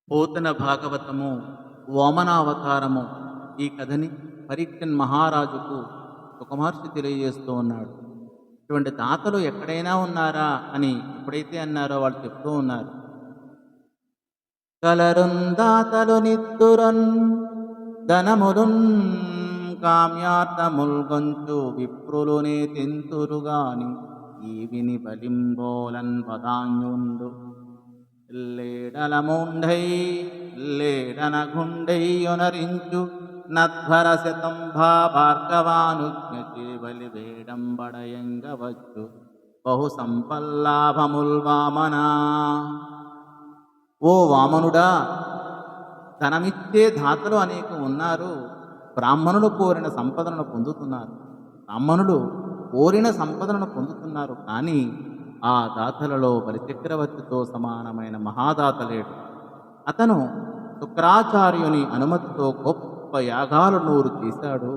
పోతన భాగవతము వామనావతారము ఈ కథని పరీక్షన్ మహారాజుకు ఒక మహర్షి తెలియజేస్తూ ఉన్నాడు. ఇటువంటి దాతలు ఎక్కడైనా ఉన్నారా అని ఎప్పుడైతే అన్నారో వాళ్ళు చెప్తూ ఉన్నారు. కలరున్ దాతలు నిత్తురన్ ధనములున్ కామ్యార్థముల్గొంచు విప్రులునే తింతురుగాని ఈ విని బలింబోలన్ పదాన్యుండు లేడలముండై లేడనగుండైయొనరించు నధ్వర శతంభా భార్గవానుజ్ఞచే బలి వేడంబడయంగవచ్చు బహు సంపల్లాభముల్ వామనా. ఓ వామనుడా, ధనమిచ్చే దాతలు అనేక ఉన్నారు. బ్రాహ్మణులు కోరిన సంపదలను పొందుతున్నారు. బ్రాహ్మణులు కోరిన సంపదలను పొందుతున్నారు. కానీ ఆ దాతలలో బలిచక్రవర్తితో సమానమైన మహాదాత లేడు. అతను శుక్రాచార్యుని అనుమతితో గొప్ప యాగాలు 100 చేశాడు.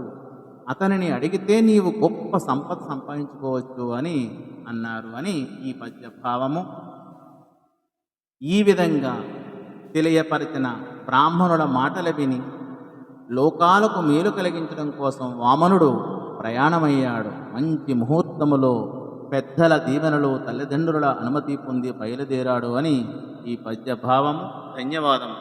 అతనిని అడిగితే నీవు గొప్ప సంపద సంపాదించుకోవచ్చు అని అన్నారు అని ఈ పద్యభావము. ఈ విధంగా తెలియపరిచిన బ్రాహ్మణుల మాటలు విని లోకాలకు మేలు కలిగించడం కోసం వామనుడు ప్రయాణమయ్యాడు. మంచి ముహూర్తములో పెద్దల దీవెనలు తల్లిదండ్రుల అనుమతి పొంది బయలుదేరాడు అని ఈ పద్యభావము. ధన్యవాదము.